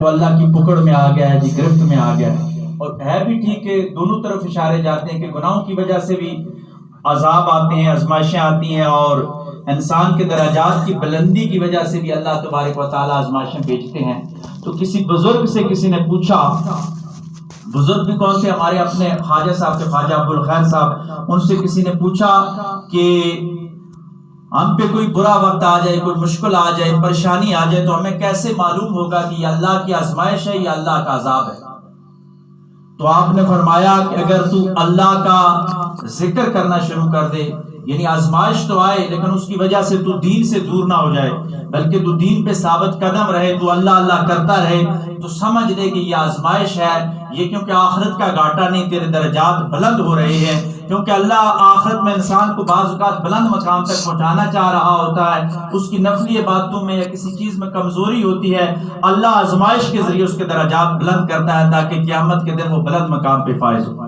وہ اللہ کی پکڑ میں آ گیا ہے جی، گرفت میں آ گیا ہے۔ اور ہے بھی ٹھیک کہ دونوں طرف اشارے جاتے ہیں کہ گناہوں کی وجہ سے بھی عذاب آتے ہیں، آزمائشیں آتی ہیں، اور انسان کے درجات کی بلندی کی وجہ سے بھی اللہ تبارک و تعالیٰ آزمائشیں بھیجتے ہیں۔ تو کسی بزرگ سے کسی نے پوچھا، بزرگ بھی کون تھے؟ ہمارے اپنے خواجہ صاحب کے خواجہ عبدالخیر صاحب، ان سے کسی نے پوچھا کہ ہم پہ کوئی برا وقت آ جائے، کوئی مشکل آ جائے، پریشانی آ جائے، تو ہمیں کیسے معلوم ہوگا کہ یہ اللہ کی آزمائش ہے یا اللہ کا عذاب ہے؟ تو آپ نے فرمایا کہ اگر تو اللہ کا ذکر کرنا شروع کر دے، یعنی آزمائش تو آئے لیکن اس کی وجہ سے تو دین سے دور نہ ہو جائے، بلکہ تو دین پہ ثابت قدم رہے، تو اللہ اللہ کرتا رہے، تو سمجھ لے کہ یہ آزمائش ہے، یہ کیونکہ آخرت کا گھاٹا نہیں، تیرے درجات بلند ہو رہے ہیں، کیونکہ اللہ آخرت میں انسان کو بعض اوقات بلند مقام تک پہنچانا چاہ رہا ہوتا ہے، اس کی نفلی عبادتوں میں یا کسی چیز میں کمزوری ہوتی ہے، اللہ آزمائش کے ذریعے اس کے درجات بلند کرتا ہے تاکہ قیامت کے دن وہ بلند مقام پہ فائز ہو۔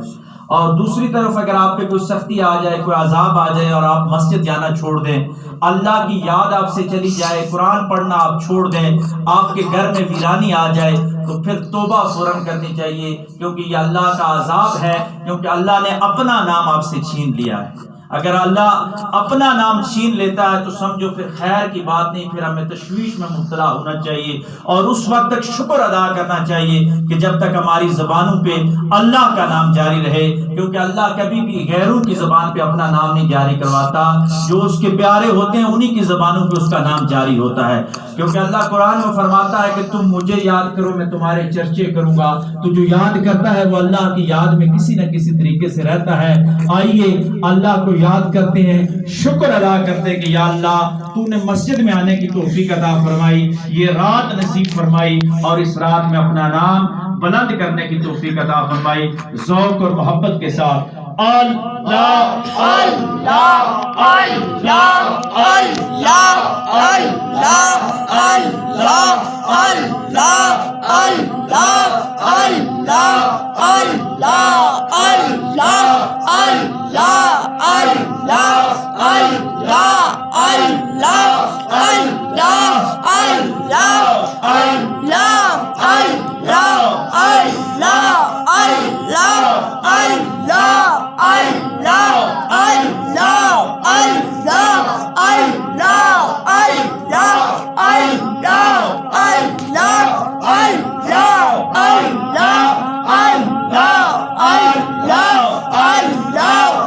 اور دوسری طرف اگر آپ پہ کوئی سختی آ جائے، کوئی عذاب آ جائے اور آپ مسجد جانا چھوڑ دیں، اللہ کی یاد آپ سے چلی جائے، قرآن پڑھنا آپ چھوڑ دیں، آپ کے گھر میں ویرانی آ جائے، تو پھر توبہ فوراً کرنی چاہیے، کیونکہ یہ اللہ کا عذاب ہے، کیونکہ اللہ نے اپنا نام آپ سے چھین لیا ہے۔ اگر اللہ اپنا نام چھین لیتا ہے تو سمجھو پھر خیر کی بات نہیں، پھر ہمیں تشویش میں مبتلا ہونا چاہیے، اور اس وقت تک شکر ادا کرنا چاہیے کہ جب تک ہماری زبانوں پہ اللہ کا نام جاری رہے، کیونکہ اللہ کبھی بھی غیروں کی زبان پہ اپنا نام نہیں جاری کرواتا، جو اس کے پیارے ہوتے ہیں انہی کی زبانوں پہ اس کا نام جاری ہوتا ہے، کیونکہ اللہ قرآن میں فرماتا ہے کہ تم مجھے یاد کرو میں تمہارے چرچے کروں گا۔ تو جو یاد کرتا ہے وہ اللہ کی یاد میں کسی نہ کسی طریقے سے رہتا ہے۔ آئیے اللہ کو یاد کرتے ہیں، شکر ادا کرتے ہیں کہ یا اللہ تو نے مسجد میں آنے کی توفیق عطا فرمائی، یہ رات نصیب فرمائی، اور اس رات میں اپنا نام بلند کرنے کی توفیق عطا فرمائی۔ ذوق اور محبت کے ساتھ اللہ اللہ اللہ اللہ اللہ اللہ اللہ اللہ اللہ اللہ اللہ اللہ اللہ اللہ اللہ